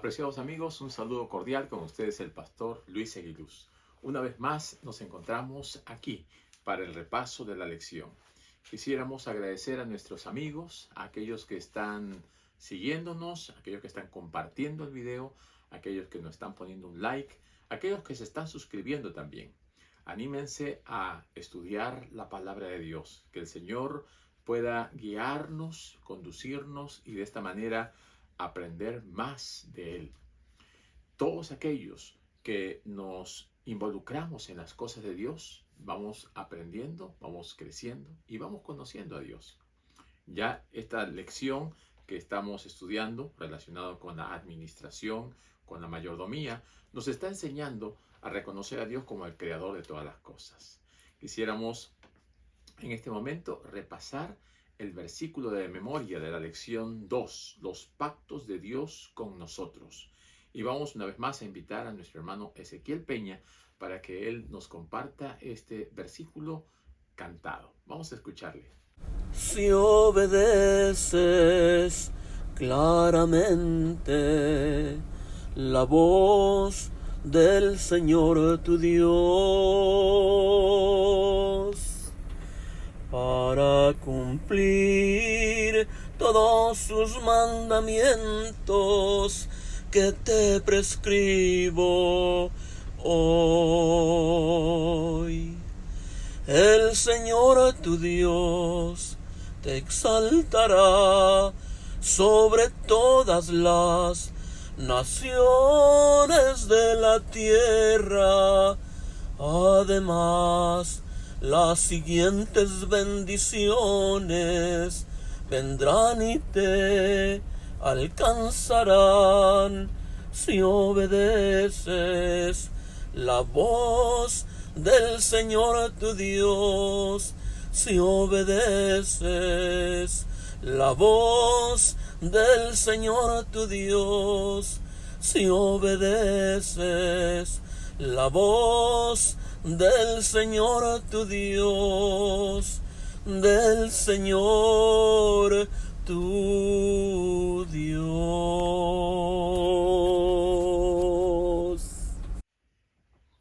Apreciados amigos, un saludo cordial con ustedes el pastor Luis Aguiluz. Una vez más nos encontramos aquí para el repaso de la lección. Quisiéramos agradecer a nuestros amigos, a aquellos que están siguiéndonos, a aquellos que están compartiendo el video, a aquellos que nos están poniendo un like, a aquellos que se están suscribiendo también. Anímense a estudiar la palabra de Dios, que el Señor pueda guiarnos, conducirnos y de esta manera aprender más de Él. Todos aquellos que nos involucramos en las cosas de Dios, vamos aprendiendo, vamos creciendo y vamos conociendo a Dios. Ya esta lección que estamos estudiando relacionado con la administración, con la mayordomía, nos está enseñando a reconocer a Dios como el creador de todas las cosas. Quisiéramos en este momento repasar el versículo de memoria de la lección 2, los pactos de Dios con nosotros. Y vamos una vez más a invitar a nuestro hermano Ezequiel Peña para que él nos comparta este versículo cantado. Vamos a escucharle. Si obedeces claramente la voz del Señor tu Dios, para cumplir todos sus mandamientos que te prescribo hoy. El Señor tu Dios te exaltará sobre todas las naciones de la tierra. Además, las siguientes bendiciones vendrán y te alcanzarán si obedeces la voz del Señor tu Dios, si obedeces la voz del Señor tu Dios, si obedeces la voz del Señor tu Dios, del Señor tu Dios.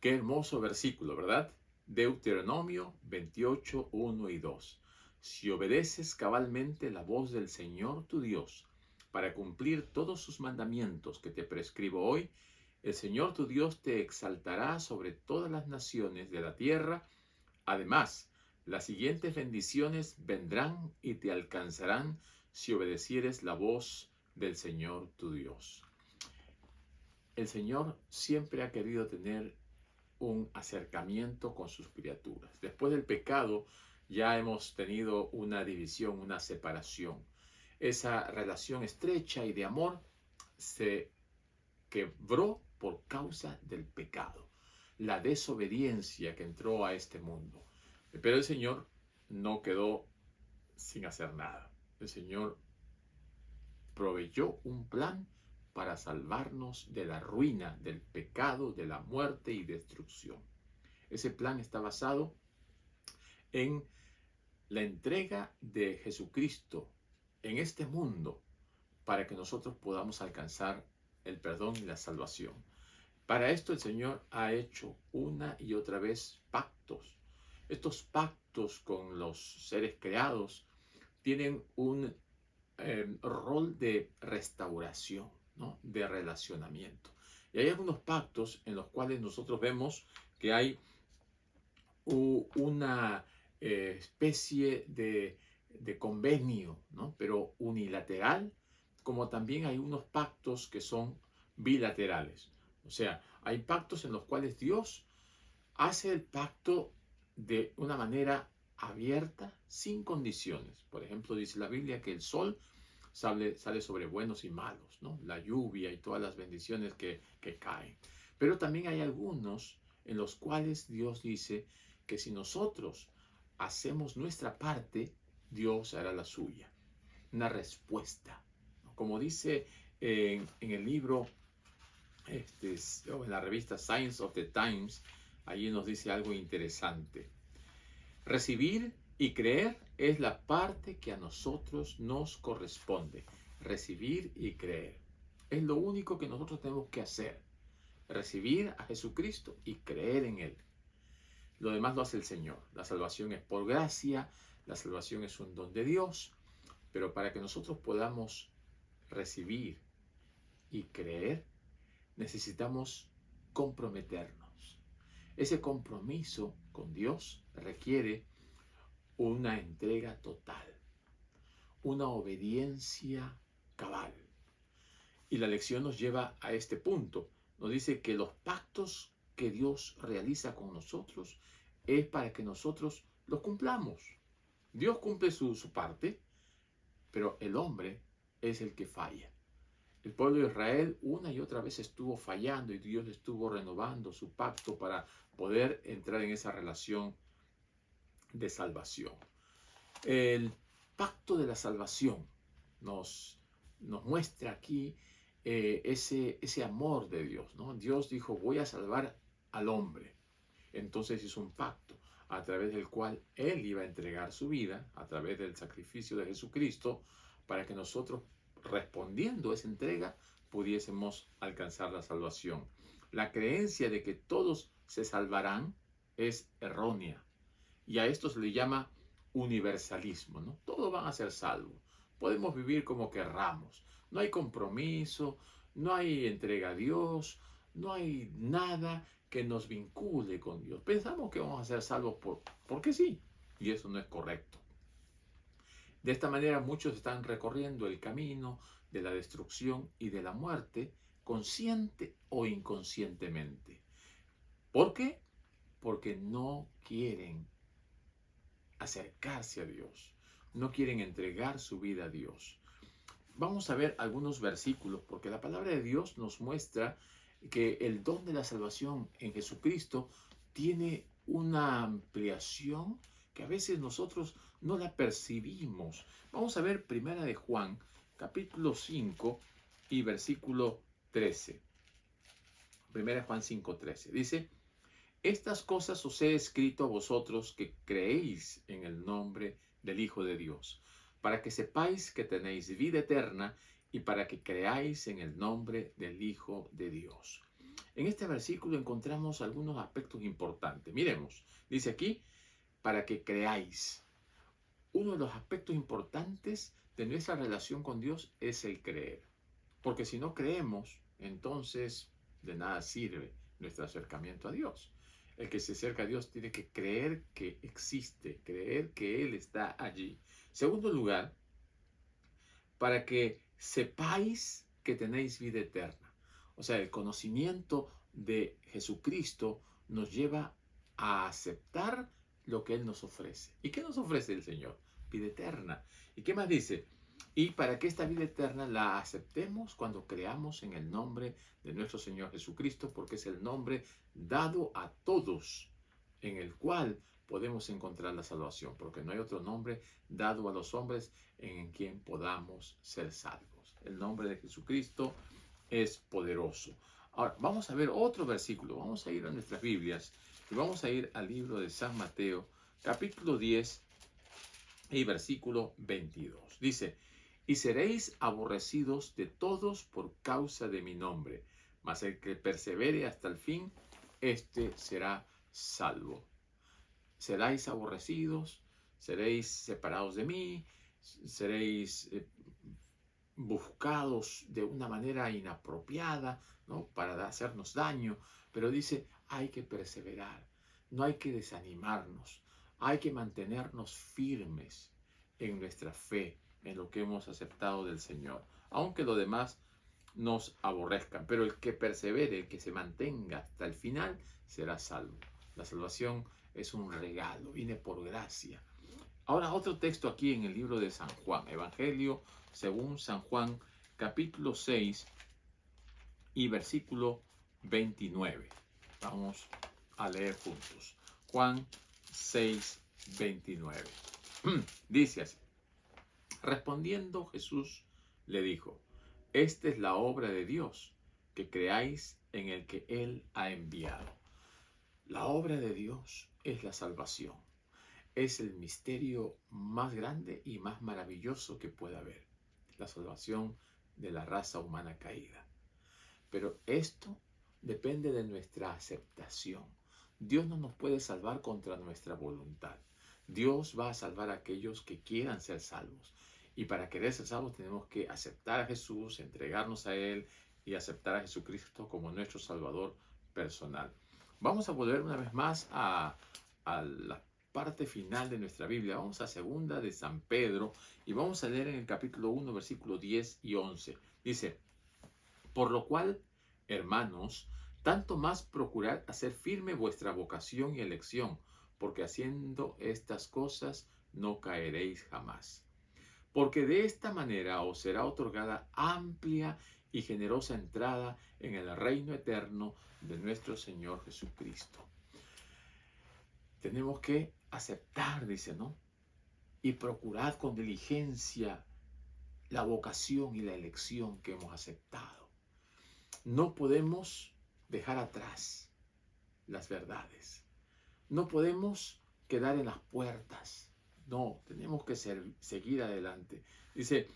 Qué hermoso versículo, ¿verdad? Deuteronomio 28, 1 y 2. Si obedeces cabalmente la voz del Señor tu Dios, para cumplir todos sus mandamientos que te prescribo hoy, el Señor tu Dios te exaltará sobre todas las naciones de la tierra. Además, las siguientes bendiciones vendrán y te alcanzarán si obedecieres la voz del Señor tu Dios. El Señor siempre ha querido tener un acercamiento con sus criaturas. Después del pecado ya hemos tenido una división, una separación. Esa relación estrecha y de amor se quebró por causa del pecado, la desobediencia que entró a este mundo. Pero el Señor no quedó sin hacer nada. El Señor proveyó un plan para salvarnos de la ruina, del pecado, de la muerte y destrucción. Ese plan está basado en la entrega de Jesucristo en este mundo para que nosotros podamos alcanzar el perdón y la salvación. Para esto el Señor ha hecho una y otra vez pactos. Estos pactos con los seres creados tienen un rol de restauración, ¿no? De relacionamiento. Y hay algunos pactos en los cuales nosotros vemos que hay una especie de convenio, ¿no? Pero unilateral, como también hay unos pactos que son bilaterales. O sea, hay pactos en los cuales Dios hace el pacto de una manera abierta, sin condiciones. Por ejemplo, dice la Biblia que el sol sale sobre buenos y malos, ¿no? La lluvia y todas las bendiciones que caen. Pero también hay algunos en los cuales Dios dice que si nosotros hacemos nuestra parte, Dios hará la suya. Una respuesta. Como dice en el libro, en la revista Science of the Times, allí nos dice algo interesante. Recibir y creer es la parte que a nosotros nos corresponde. Recibir y creer. Es lo único que nosotros tenemos que hacer. Recibir a Jesucristo y creer en Él. Lo demás lo hace el Señor. La salvación es por gracia, la salvación es un don de Dios, pero para que nosotros podamos recibir y creer, necesitamos comprometernos. Ese compromiso con Dios requiere una entrega total, una obediencia cabal. Y la lección nos lleva a este punto. Nos dice que los pactos que Dios realiza con nosotros es para que nosotros los cumplamos. Dios cumple su parte, pero el hombre es el que falla. El pueblo de Israel una y otra vez estuvo fallando y Dios estuvo renovando su pacto para poder entrar en esa relación de salvación. El pacto de la salvación nos muestra aquí ese amor de Dios, ¿no? Dios dijo, voy a salvar al hombre. Entonces hizo un pacto a través del cual Él iba a entregar su vida, a través del sacrificio de Jesucristo, para que nosotros, respondiendo a esa entrega, pudiésemos alcanzar la salvación. La creencia de que todos se salvarán es errónea. Y a esto se le llama universalismo, ¿no? Todos van a ser salvos. Podemos vivir como querramos. No hay compromiso, no hay entrega a Dios, no hay nada que nos vincule con Dios. Pensamos que vamos a ser salvos porque sí, y eso no es correcto. De esta manera muchos están recorriendo el camino de la destrucción y de la muerte, consciente o inconscientemente. ¿Por qué? Porque no quieren acercarse a Dios, no quieren entregar su vida a Dios. Vamos a ver algunos versículos, porque la palabra de Dios nos muestra que el don de la salvación en Jesucristo tiene una ampliación que a veces nosotros no la percibimos. Vamos a ver Primera de Juan, capítulo 5 y versículo 13. Primera de Juan 5:13. Dice, estas cosas os he escrito a vosotros que creéis en el nombre del Hijo de Dios, para que sepáis que tenéis vida eterna y para que creáis en el nombre del Hijo de Dios. En este versículo encontramos algunos aspectos importantes. Miremos, dice aquí, para que creáis. Uno de los aspectos importantes de nuestra relación con Dios es el creer. Porque si no creemos, entonces de nada sirve nuestro acercamiento a Dios. El que se acerca a Dios tiene que creer que existe, creer que Él está allí. Segundo lugar, para que sepáis que tenéis vida eterna. O sea, el conocimiento de Jesucristo nos lleva a aceptar lo que Él nos ofrece. ¿Y qué nos ofrece el Señor? Vida eterna. ¿Y qué más dice? Y para que esta vida eterna la aceptemos cuando creamos en el nombre de nuestro Señor Jesucristo, porque es el nombre dado a todos en el cual podemos encontrar la salvación, porque no hay otro nombre dado a los hombres en quien podamos ser salvos. El nombre de Jesucristo es poderoso. Ahora, vamos a ver otro versículo. Vamos a ir a nuestras Biblias y vamos a ir al libro de San Mateo, capítulo 10 y versículo 22. Dice, y seréis aborrecidos de todos por causa de mi nombre, mas el que persevere hasta el fin, este será salvo. Seréis aborrecidos, seréis separados de mí, seréis buscados de una manera inapropiada, ¿no? Para hacernos daño, pero dice, hay que perseverar, no hay que desanimarnos, hay que mantenernos firmes en nuestra fe, en lo que hemos aceptado del Señor, aunque lo demás nos aborrezcan, pero el que persevere, el que se mantenga hasta el final, será salvo. La salvación es un regalo, viene por gracia. Ahora otro texto aquí en el libro de San Juan, Evangelio según San Juan, capítulo 6 y versículo 29. Vamos a leer juntos. Juan 6, 29. Dice así. Respondiendo Jesús le dijo, esta es la obra de Dios, que creáis en el que Él ha enviado. La obra de Dios es la salvación. Es el misterio más grande y más maravilloso que pueda haber. La salvación de la raza humana caída. Pero esto depende de nuestra aceptación. Dios no nos puede salvar contra nuestra voluntad. Dios va a salvar a aquellos que quieran ser salvos. Y para querer ser salvos tenemos que aceptar a Jesús, entregarnos a Él y aceptar a Jesucristo como nuestro Salvador personal. Vamos a volver una vez más a la parte final de nuestra Biblia. Vamos a segunda de San Pedro y vamos a leer en el capítulo 1, versículos 10 y 11. Dice: por lo cual, hermanos, tanto más procurad hacer firme vuestra vocación y elección, porque haciendo estas cosas no caeréis jamás. Porque de esta manera os será otorgada amplia y generosa entrada en el reino eterno de nuestro Señor Jesucristo. Tenemos que aceptar, dice, ¿no? Y procurad con diligencia la vocación y la elección que hemos aceptado. No podemos dejar atrás las verdades. No podemos quedar en las puertas. No, tenemos que seguir adelante. Dice,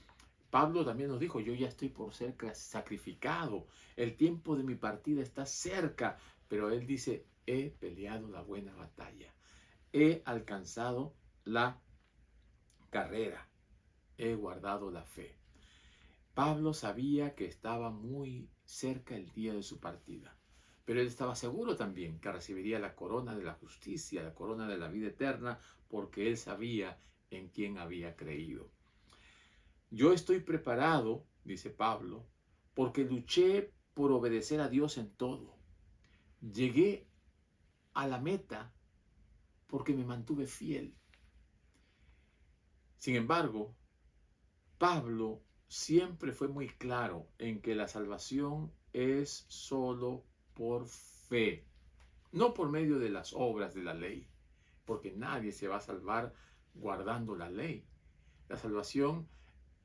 Pablo también nos dijo, yo ya estoy por ser sacrificado. El tiempo de mi partida está cerca. Pero él dice, he peleado la buena batalla. He alcanzado la carrera. He guardado la fe. Pablo sabía que estaba muy cerca el día de su partida, pero él estaba seguro también que recibiría la corona de la justicia, la corona de la vida eterna, porque él sabía en quién había creído. Yo estoy preparado, dice Pablo, porque luché por obedecer a Dios en todo. Llegué a la meta porque me mantuve fiel. Sin embargo, Pablo siempre fue muy claro en que la salvación es solo por fe, no por medio de las obras de la ley, porque nadie se va a salvar guardando la ley. La salvación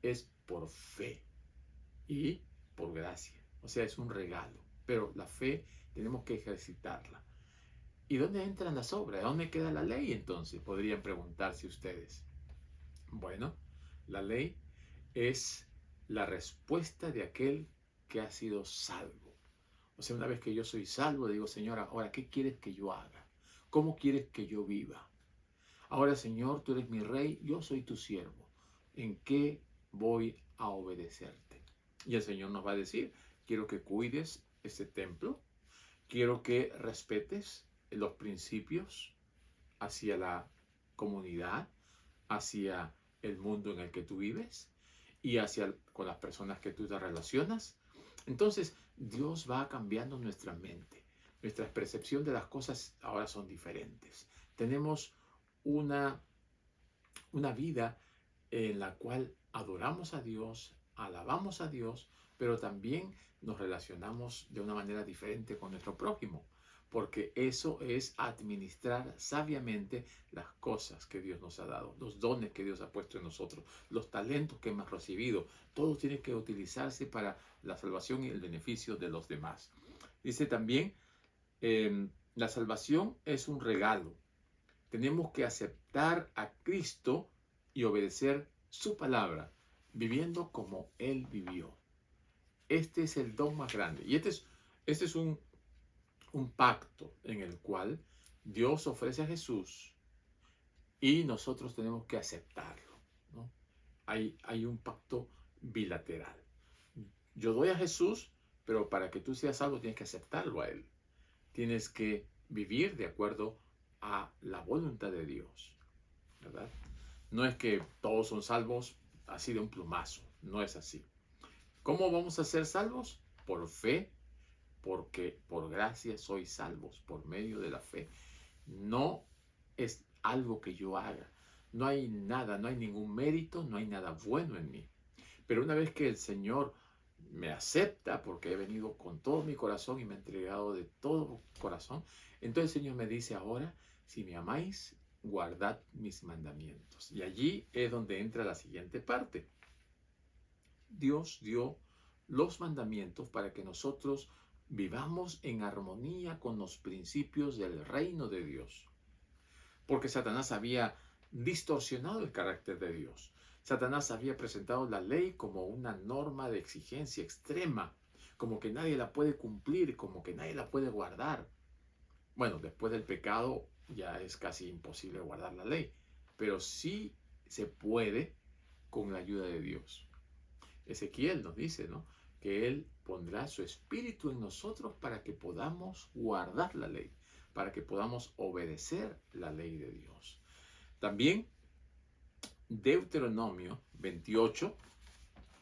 es por fe y por gracia, o sea, es un regalo, pero la fe tenemos que ejercitarla. ¿Y dónde entran las obras? ¿Dónde queda la ley entonces? Podrían preguntarse ustedes. Bueno, la ley es la respuesta de aquel que ha sido salvo. O sea, una vez que yo soy salvo, le digo, Señor, ahora, ¿qué quieres que yo haga? ¿Cómo quieres que yo viva? Ahora, Señor, tú eres mi rey, yo soy tu siervo. ¿En qué voy a obedecerte? Y el Señor nos va a decir, quiero que cuides este templo, quiero que respetes los principios hacia la comunidad, hacia el mundo en el que tú vives y con las personas que tú te relacionas. Entonces, Dios va cambiando nuestra mente. Nuestra percepción de las cosas ahora son diferentes. Tenemos una vida en la cual adoramos a Dios, alabamos a Dios, pero también nos relacionamos de una manera diferente con nuestro prójimo, porque eso es administrar sabiamente las cosas que Dios nos ha dado, los dones que Dios ha puesto en nosotros, los talentos que hemos recibido. Todo tiene que utilizarse para la salvación y el beneficio de los demás. Dice también, la salvación es un regalo. Tenemos que aceptar a Cristo y obedecer su palabra, viviendo como Él vivió. Este es el don más grande. Y este es un pacto en el cual Dios ofrece a Jesús y nosotros tenemos que aceptarlo, ¿no? Hay un pacto bilateral. Yo doy a Jesús, pero para que tú seas salvo tienes que aceptarlo a Él. Tienes que vivir de acuerdo a la voluntad de Dios, ¿verdad? No es que todos son salvos así de un plumazo, no es así. ¿Cómo vamos a ser salvos? Por fe, porque por gracia sois salvos por medio de la fe. No es algo que yo haga. No hay nada, no hay ningún mérito, no hay nada bueno en mí. Pero una vez que el Señor me acepta, porque he venido con todo mi corazón y me he entregado de todo corazón, entonces el Señor me dice ahora, si me amáis, guardad mis mandamientos. Y allí es donde entra la siguiente parte. Dios dio los mandamientos para que nosotros vivamos en armonía con los principios del reino de Dios. Porque Satanás había distorsionado el carácter de Dios. Satanás había presentado la ley como una norma de exigencia extrema, como que nadie la puede cumplir, como que nadie la puede guardar. Bueno, después del pecado ya es casi imposible guardar la ley, pero sí se puede con la ayuda de Dios. Ezequiel nos dice, ¿no?, que Él pondrá su espíritu en nosotros para que podamos guardar la ley, para que podamos obedecer la ley de Dios. También Deuteronomio 28,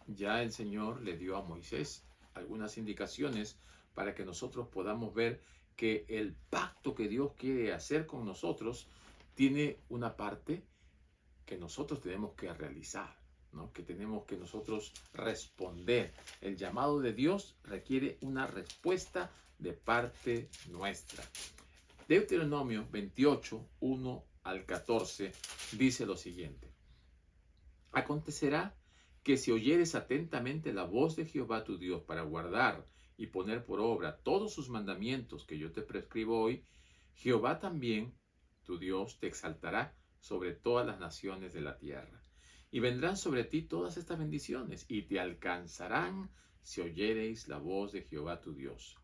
ya el Señor le dio a Moisés algunas indicaciones para que nosotros podamos ver que el pacto que Dios quiere hacer con nosotros tiene una parte que nosotros tenemos que realizar, ¿no?, que tenemos que nosotros responder. El llamado de Dios requiere una respuesta de parte nuestra. Deuteronomio 28, 1 al 14 dice lo siguiente: acontecerá que si oyeres atentamente la voz de Jehová tu Dios para guardar y poner por obra todos sus mandamientos que yo te prescribo hoy, Jehová también, tu Dios, te exaltará sobre todas las naciones de la tierra. Y vendrán sobre ti todas estas bendiciones, y te alcanzarán si oyereis la voz de Jehová tu Dios.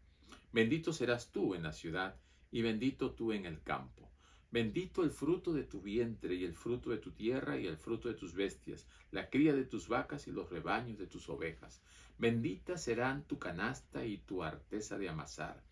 Bendito serás tú en la ciudad, y bendito tú en el campo. Bendito el fruto de tu vientre, y el fruto de tu tierra, y el fruto de tus bestias, la cría de tus vacas y los rebaños de tus ovejas. Bendita serán tu canasta y tu arteza de amasar.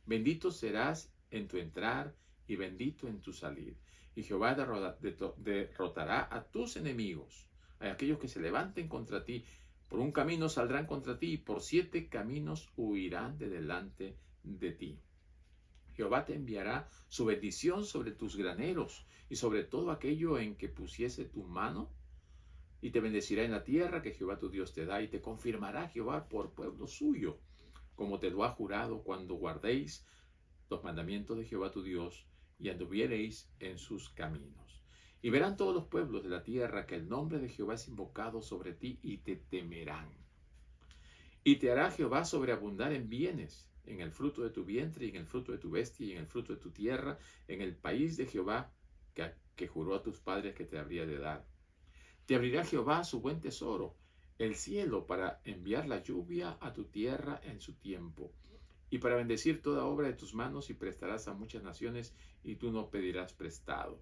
Bendito serás en tu entrar, y bendito en tu salir. Y Jehová derrotará a tus enemigos, a aquellos que se levanten contra ti. Por un camino saldrán contra ti, y por 7 caminos huirán de delante de ti. Jehová te enviará su bendición sobre tus graneros y sobre todo aquello en que pusiese tu mano, y te bendecirá en la tierra que Jehová tu Dios te da, y te confirmará Jehová por pueblo suyo, como te lo ha jurado, cuando guardéis los mandamientos de Jehová tu Dios y anduviereis en sus caminos. Y verán todos los pueblos de la tierra que el nombre de Jehová es invocado sobre ti, y te temerán. Y te hará Jehová sobreabundar en bienes, en el fruto de tu vientre, y en el fruto de tu bestia, y en el fruto de tu tierra, en el país de Jehová que juró a tus padres que te habría de dar. Te abrirá Jehová su buen tesoro, el cielo, para enviar la lluvia a tu tierra en su tiempo, y para bendecir toda obra de tus manos, y prestarás a muchas naciones, y tú no pedirás prestado.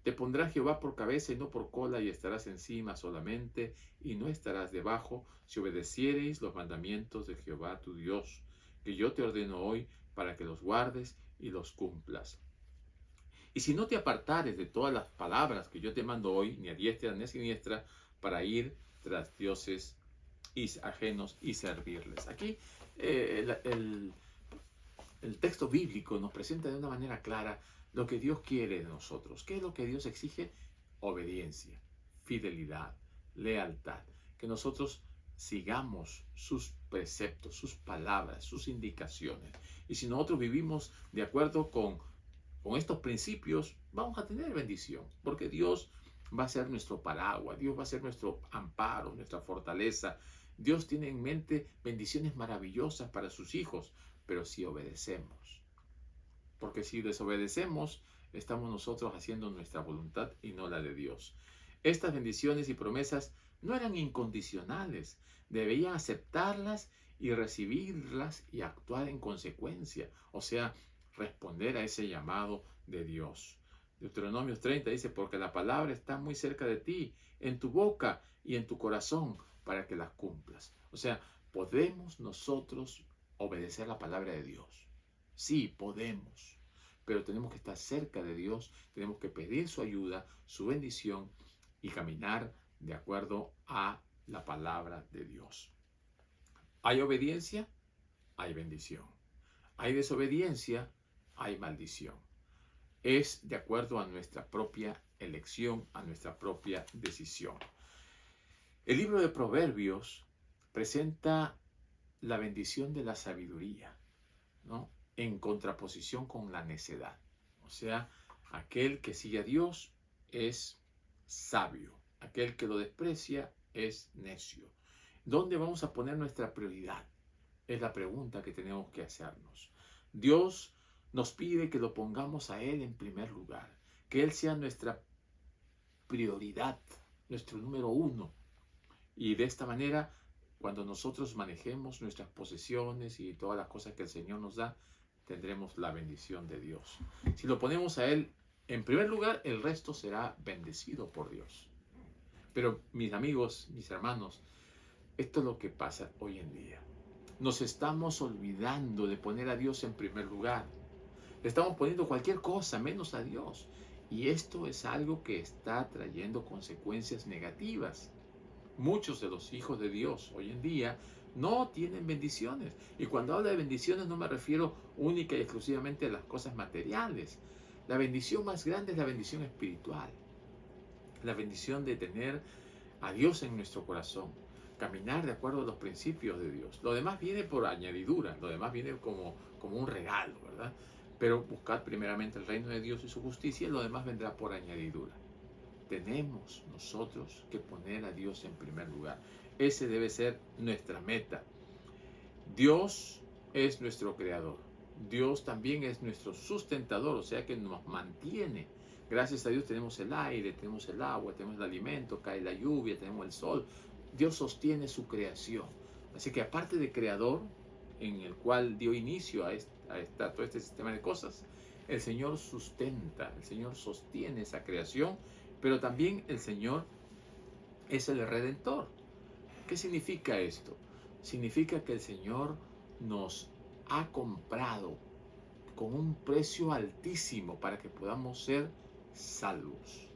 Te pondrá Jehová por cabeza y no por cola, y estarás encima solamente, y no estarás debajo, si obedeciereis los mandamientos de Jehová tu Dios, que yo te ordeno hoy, para que los guardes y los cumplas. Y si no te apartares de todas las palabras que yo te mando hoy, ni a diestra ni a siniestra, para ir tras dioses ajenos y servirles. Aquí el texto bíblico nos presenta de una manera clara lo que Dios quiere de nosotros. ¿Qué es lo que Dios exige? Obediencia, fidelidad, lealtad. Que nosotros sigamos sus preceptos, sus palabras, sus indicaciones. Y si nosotros vivimos de acuerdo con estos principios, vamos a tener bendición, porque Dios va a ser nuestro paraguas, Dios va a ser nuestro amparo, nuestra fortaleza. Dios tiene en mente bendiciones maravillosas para sus hijos, pero si obedecemos. Porque si desobedecemos, estamos nosotros haciendo nuestra voluntad y no la de Dios. Estas bendiciones y promesas no eran incondicionales, debían aceptarlas y recibirlas y actuar en consecuencia, o sea, responder a ese llamado de Dios. Deuteronomio 30 dice: porque la palabra está muy cerca de ti, en tu boca y en tu corazón, para que las cumplas. O sea, podemos nosotros obedecer la palabra de Dios. Sí, podemos, pero tenemos que estar cerca de Dios, tenemos que pedir su ayuda, su bendición y caminar de acuerdo a la palabra de Dios. ¿Hay obediencia? Hay bendición. ¿Hay desobediencia? Hay maldición. Es de acuerdo a nuestra propia elección, a nuestra propia decisión. El libro de Proverbios presenta la bendición de la sabiduría, ¿no?, en contraposición con la necedad. O sea, aquel que sigue a Dios es sabio, aquel que lo desprecia es necio. ¿Dónde vamos a poner nuestra prioridad? Es la pregunta que tenemos que hacernos. Dios nos pide que lo pongamos a Él en primer lugar, que Él sea nuestra prioridad, nuestro número uno. Y de esta manera, cuando nosotros manejemos nuestras posesiones y todas las cosas que el Señor nos da, tendremos la bendición de Dios. Si lo ponemos a Él en primer lugar, el resto será bendecido por Dios. Pero mis amigos, mis hermanos, esto es lo que pasa hoy en día. Nos estamos olvidando de poner a Dios en primer lugar. Le estamos poniendo cualquier cosa menos a Dios. Y esto es algo que está trayendo consecuencias negativas. Muchos de los hijos de Dios hoy en día no tienen bendiciones. Y cuando hablo de bendiciones no me refiero única y exclusivamente a las cosas materiales. La bendición más grande es la bendición espiritual. La bendición de tener a Dios en nuestro corazón. Caminar de acuerdo a los principios de Dios. Lo demás viene por añadidura. Lo demás viene como un regalo, ¿verdad? Pero buscad primeramente el reino de Dios y su justicia y lo demás vendrá por añadidura. Tenemos nosotros que poner a Dios en primer lugar. Ese debe ser nuestra meta. Dios es nuestro creador. Dios también es nuestro sustentador, o sea que nos mantiene. Gracias a Dios tenemos el aire, tenemos el agua, tenemos el alimento, cae la lluvia, tenemos el sol. Dios sostiene su creación. Así que aparte de creador, en el cual dio inicio a todo este sistema de cosas, el Señor sustenta, el Señor sostiene esa creación, pero también el Señor es el Redentor. ¿Qué significa esto? Significa que el Señor nos ha comprado con un precio altísimo para que podamos ser salvos.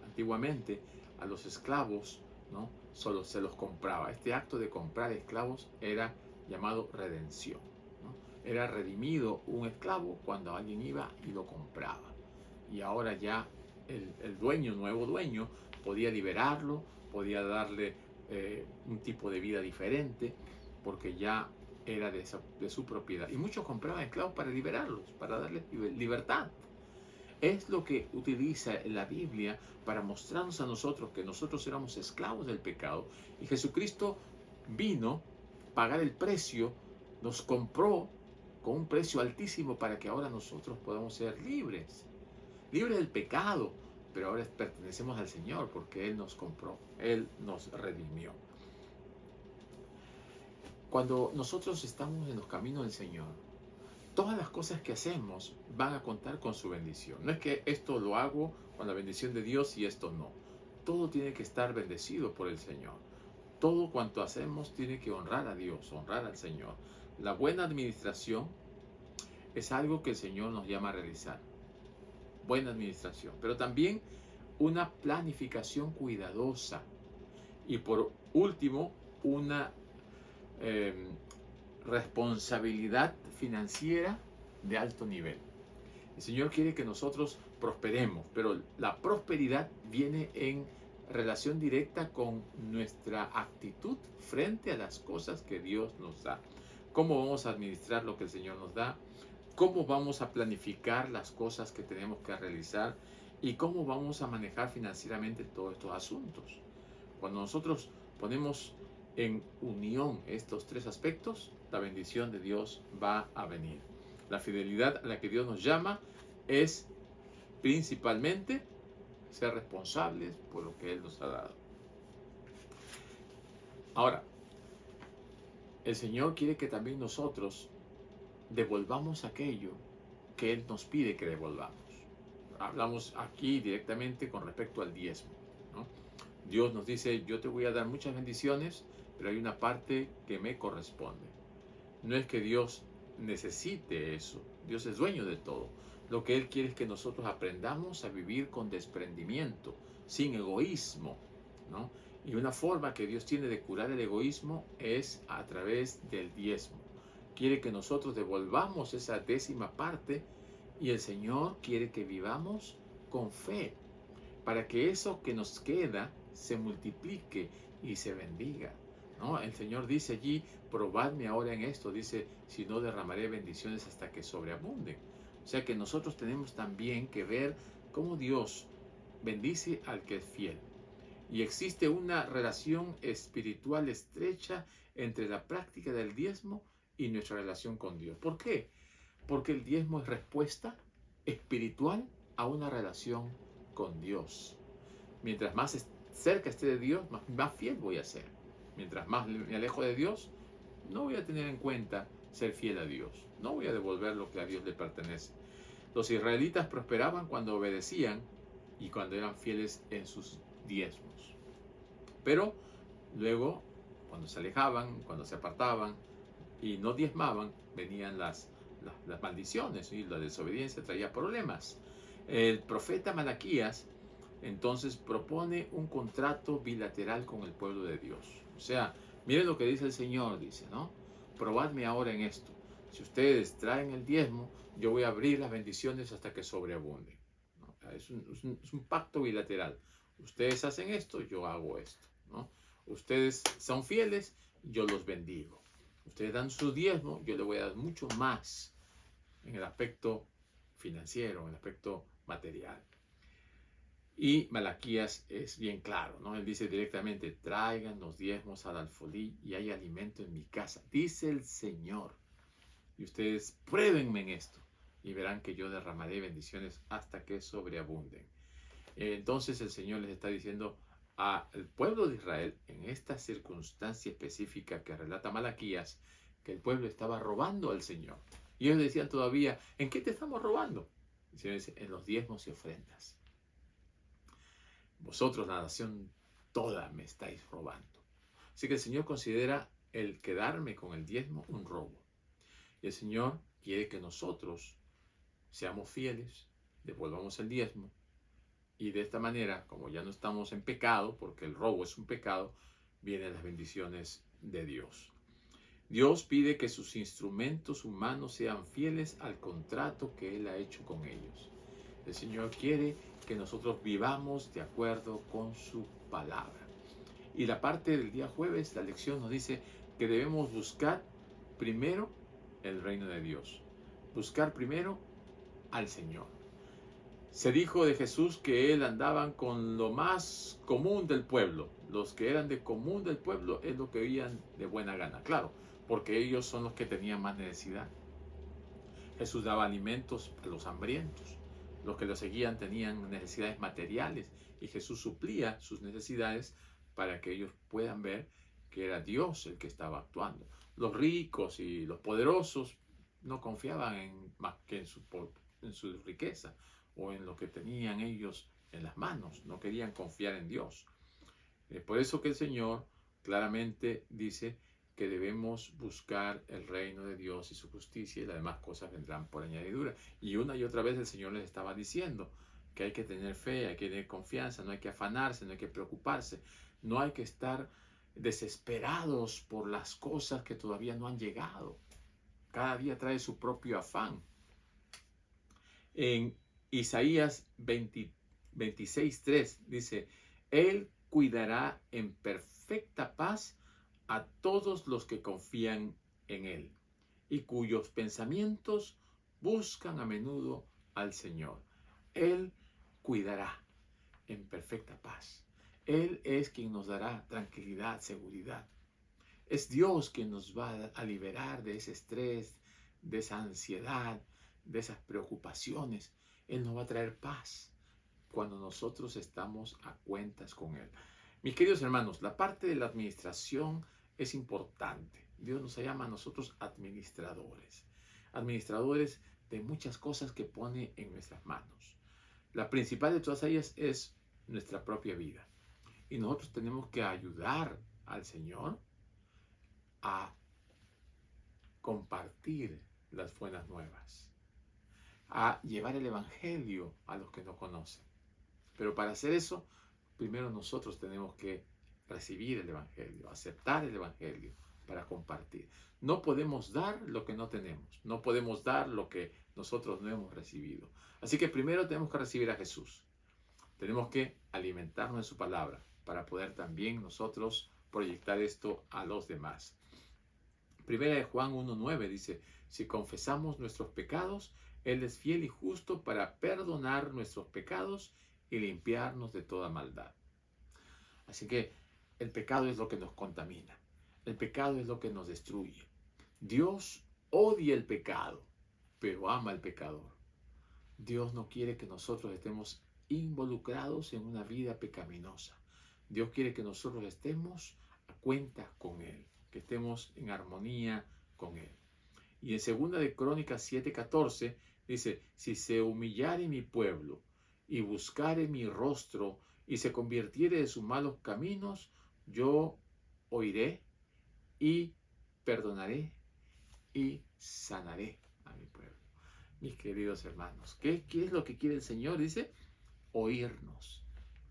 Antiguamente a los esclavos, ¿no?, solo se los compraba. Este acto de comprar esclavos era llamado redención, ¿no? Era redimido un esclavo cuando alguien iba y lo compraba. Y ahora ya el dueño, nuevo dueño, podía liberarlo, podía darle un tipo de vida diferente, porque ya era de su propiedad. Y muchos compraban esclavos para liberarlos, para darles libertad. Es lo que utiliza la Biblia para mostrarnos a nosotros que nosotros éramos esclavos del pecado y Jesucristo vino a pagar el precio, nos compró con un precio altísimo para que ahora nosotros podamos ser libres del pecado, pero ahora pertenecemos al Señor porque Él nos compró, Él nos redimió. Cuando nosotros estamos en los caminos del Señor, todas las cosas que hacemos van a contar con su bendición. No es que esto lo hago con la bendición de Dios y esto no. Todo tiene que estar bendecido por el Señor. Todo cuanto hacemos tiene que honrar a Dios, honrar al Señor. La buena administración es algo que el Señor nos llama a realizar. Buena administración, pero también una planificación cuidadosa. Y por último, una responsabilidad financiera de alto nivel. El Señor quiere que nosotros prosperemos, pero la prosperidad viene en relación directa con nuestra actitud frente a las cosas que Dios nos da. ¿Cómo vamos a administrar lo que el Señor nos da? ¿Cómo vamos a planificar las cosas que tenemos que realizar? ¿Y cómo vamos a manejar financieramente todos estos asuntos? Cuando nosotros ponemos en unión estos tres aspectos, la bendición de Dios va a venir. La fidelidad a la que Dios nos llama es principalmente ser responsables por lo que Él nos ha dado. Ahora, el Señor quiere que también nosotros devolvamos aquello que Él nos pide que devolvamos. Hablamos aquí directamente con respecto al diezmo, ¿no? Dios nos dice, yo te voy a dar muchas bendiciones, pero hay una parte que me corresponde. No es que Dios necesite eso. Dios es dueño de todo. Lo que Él quiere es que nosotros aprendamos a vivir con desprendimiento, sin egoísmo, ¿no? Y una forma que Dios tiene de curar el egoísmo es a través del diezmo. Quiere que nosotros devolvamos esa décima parte y el Señor quiere que vivamos con fe para que eso que nos queda se multiplique y se bendiga, ¿no? El Señor dice allí, probadme ahora en esto, dice, si no derramaré bendiciones hasta que sobreabunden. O sea que nosotros tenemos también que ver cómo Dios bendice al que es fiel. Y existe una relación espiritual estrecha entre la práctica del diezmo y nuestra relación con Dios. ¿Por qué? Porque el diezmo es respuesta espiritual a una relación con Dios. Mientras más cerca esté de Dios, más fiel voy a ser. Mientras más me alejo de Dios, no voy a tener en cuenta ser fiel a Dios. No voy a devolver lo que a Dios le pertenece. Los israelitas prosperaban cuando obedecían y cuando eran fieles en sus diezmos. Pero luego, cuando se alejaban, cuando se apartaban y no diezmaban, venían las maldiciones y la desobediencia traía problemas. El profeta Malaquías entonces propone un contrato bilateral con el pueblo de Dios. O sea, miren lo que dice el Señor, dice, ¿no? Probadme ahora en esto. Si ustedes traen el diezmo, yo voy a abrir las bendiciones hasta que sobreabunden, ¿no? Es un pacto bilateral. Ustedes hacen esto, yo hago esto, ¿no? Ustedes son fieles, yo los bendigo. Ustedes dan su diezmo, yo les voy a dar mucho más en el aspecto financiero, en el aspecto material. Y Malaquías es bien claro, ¿no? Él dice directamente, traigan los diezmos al alfolí y hay alimento en mi casa, dice el Señor. Y ustedes pruébenme en esto y verán que yo derramaré bendiciones hasta que sobreabunden. Entonces el Señor les está diciendo al pueblo de Israel, en esta circunstancia específica que relata Malaquías, que el pueblo estaba robando al Señor. Y ellos decían todavía, ¿en qué te estamos robando? El Señor dice, en los diezmos y ofrendas. Vosotros, la nación toda, me estáis robando. Así que el Señor considera el quedarme con el diezmo un robo. Y el Señor quiere que nosotros seamos fieles, devolvamos el diezmo. Y de esta manera, como ya no estamos en pecado, porque el robo es un pecado, vienen las bendiciones de Dios. Dios pide que sus instrumentos humanos sean fieles al contrato que Él ha hecho con ellos. El Señor quiere que nosotros vivamos de acuerdo con su palabra. Y la parte del día jueves, la lección nos dice que debemos buscar primero el reino de Dios. Buscar primero al Señor. Se dijo de Jesús que Él andaba con lo más común del pueblo. Los que eran de común del pueblo es lo que oían de buena gana. Claro, porque ellos son los que tenían más necesidad. Jesús daba alimentos a los hambrientos. Los que lo seguían tenían necesidades materiales y Jesús suplía sus necesidades para que ellos puedan ver que era Dios el que estaba actuando. Los ricos y los poderosos no confiaban más que en su riqueza o en lo que tenían ellos en las manos. No querían confiar en Dios. Por eso que el Señor claramente dice que debemos buscar el reino de Dios y su justicia y las demás cosas vendrán por añadidura. Y una y otra vez el Señor les estaba diciendo que hay que tener fe, hay que tener confianza, no hay que afanarse, no hay que preocuparse, no hay que estar desesperados por las cosas que todavía no han llegado. Cada día trae su propio afán. En Isaías 26:3 dice, Él cuidará en perfecta paz a todos los que confían en Él y cuyos pensamientos buscan a menudo al Señor. Él cuidará en perfecta paz. Él es quien nos dará tranquilidad, seguridad. Es Dios quien nos va a liberar de ese estrés, de esa ansiedad, de esas preocupaciones. Él nos va a traer paz cuando nosotros estamos a cuentas con Él. Mis queridos hermanos, la parte de la administración es importante. Dios nos llama a nosotros administradores. Administradores de muchas cosas que pone en nuestras manos. La principal de todas ellas es nuestra propia vida. Y nosotros tenemos que ayudar al Señor a compartir las buenas nuevas, a llevar el Evangelio a los que no conocen. Pero para hacer eso, primero nosotros tenemos que recibir el Evangelio, aceptar el Evangelio para compartir. No podemos dar lo que no tenemos, no podemos dar lo que nosotros no hemos recibido. Así que primero tenemos que recibir a Jesús. Tenemos que alimentarnos de su palabra para poder también nosotros proyectar esto a los demás. Primera de Juan 1:9 dice, si confesamos nuestros pecados, Él es fiel y justo para perdonar nuestros pecados y limpiarnos de toda maldad. Así que el pecado es lo que nos contamina. El pecado es lo que nos destruye. Dios odia el pecado, pero ama al pecador. Dios no quiere que nosotros estemos involucrados en una vida pecaminosa. Dios quiere que nosotros estemos a cuentas con Él, que estemos en armonía con Él. Y en 2 de Crónicas 7:14 dice, si se humillare mi pueblo y buscare mi rostro y se convirtiere de sus malos caminos, yo oiré y perdonaré y sanaré a mi pueblo. Mis queridos hermanos, ¿qué es lo que quiere el Señor? Dice, oírnos,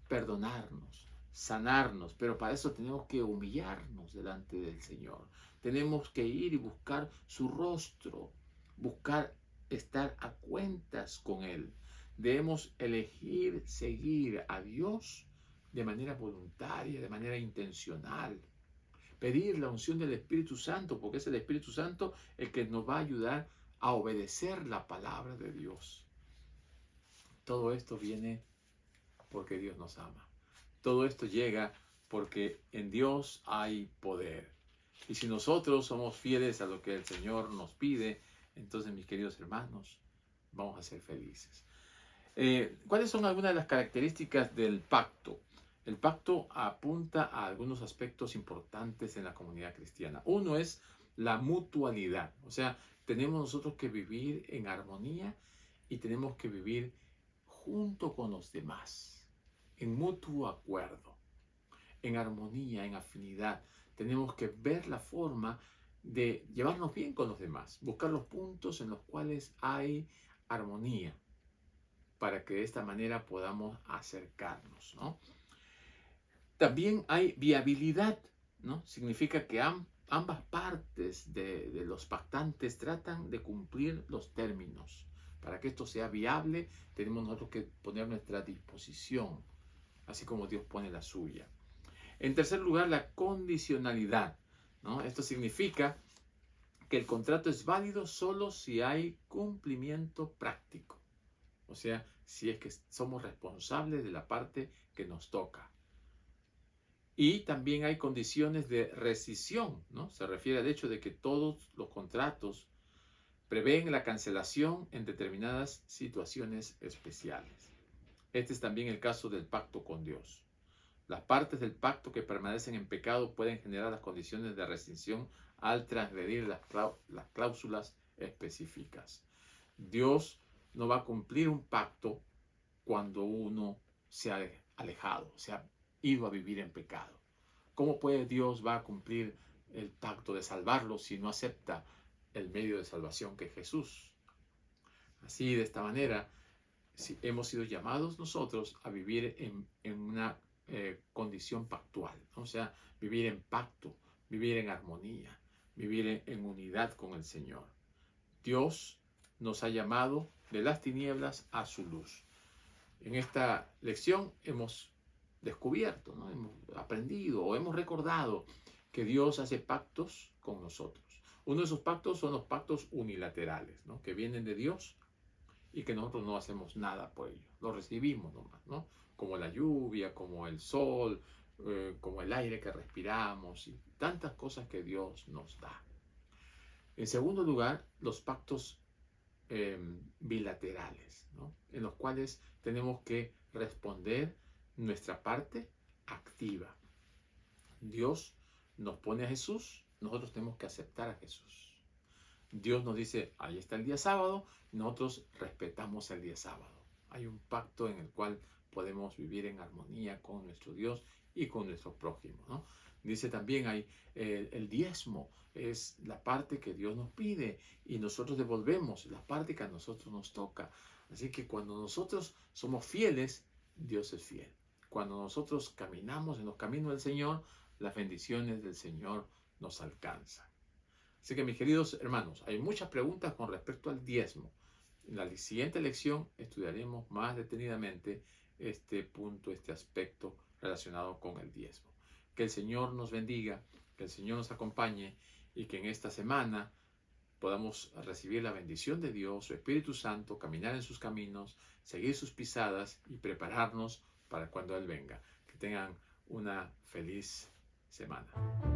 perdonarnos, sanarnos, pero para eso tenemos que humillarnos delante del Señor. Tenemos que ir y buscar su rostro, buscar estar a cuentas con Él. Debemos elegir seguir a Dios de manera voluntaria, de manera intencional. Pedir la unción del Espíritu Santo, porque es el Espíritu Santo el que nos va a ayudar a obedecer la palabra de Dios. Todo esto viene porque Dios nos ama. Todo esto llega porque en Dios hay poder. Y si nosotros somos fieles a lo que el Señor nos pide, entonces, mis queridos hermanos, vamos a ser felices. ¿Cuáles son algunas de las características del pacto? El pacto apunta a algunos aspectos importantes en la comunidad cristiana. Uno es la mutualidad. O sea, tenemos nosotros que vivir en armonía y tenemos que vivir junto con los demás, en mutuo acuerdo, en armonía, en afinidad. Tenemos que ver la forma de llevarnos bien con los demás, buscar los puntos en los cuales hay armonía, para que de esta manera podamos acercarnos, ¿no? También hay viabilidad, ¿no? Significa que ambas partes de los pactantes tratan de cumplir los términos. Para que esto sea viable, tenemos nosotros que poner nuestra disposición, así como Dios pone la suya. En tercer lugar, la condicionalidad, ¿no? Esto significa que el contrato es válido solo si hay cumplimiento práctico. O sea, si es que somos responsables de la parte que nos toca. Y también hay condiciones de rescisión, ¿no? Se refiere al hecho de que todos los contratos prevén la cancelación en determinadas situaciones especiales. Este es también el caso del pacto con Dios. Las partes del pacto que permanecen en pecado pueden generar las condiciones de rescisión al transgredir las cláusulas específicas. Dios no va a cumplir un pacto cuando uno se ha alejado, se ha ido a vivir en pecado. ¿Cómo puede Dios va a cumplir el pacto de salvarlo si no acepta el medio de salvación que es Jesús? Así, de esta manera, si hemos sido llamados nosotros a vivir en una condición pactual, ¿no? O sea, vivir en pacto, vivir en armonía, vivir en unidad con el Señor. Dios nos ha llamado de las tinieblas a su luz. En esta lección hemos descubierto, ¿no? Hemos aprendido o hemos recordado que Dios hace pactos con nosotros. Uno de esos pactos son los pactos unilaterales, ¿no? Que vienen de Dios y que nosotros no hacemos nada por ellos. Lo recibimos nomás, ¿no? Como la lluvia, como el sol, como el aire que respiramos y tantas cosas que Dios nos da. En segundo lugar, los pactos bilaterales, ¿no? En los cuales tenemos que responder nuestra parte activa. Dios nos pone a Jesús, nosotros tenemos que aceptar a Jesús. Dios nos dice, ahí está el día sábado, nosotros respetamos el día sábado. Hay un pacto en el cual podemos vivir en armonía con nuestro Dios y con nuestro prójimo, ¿no? Dice también ahí, el diezmo es la parte que Dios nos pide y nosotros devolvemos la parte que a nosotros nos toca. Así que cuando nosotros somos fieles, Dios es fiel. Cuando nosotros caminamos en los caminos del Señor, las bendiciones del Señor nos alcanzan. Así que, mis queridos hermanos, hay muchas preguntas con respecto al diezmo. En la siguiente lección estudiaremos más detenidamente este punto, este aspecto relacionado con el diezmo. Que el Señor nos bendiga, que el Señor nos acompañe y que en esta semana podamos recibir la bendición de Dios, su Espíritu Santo, caminar en sus caminos, seguir sus pisadas y prepararnos para cuando Él venga. Que tengan una feliz semana.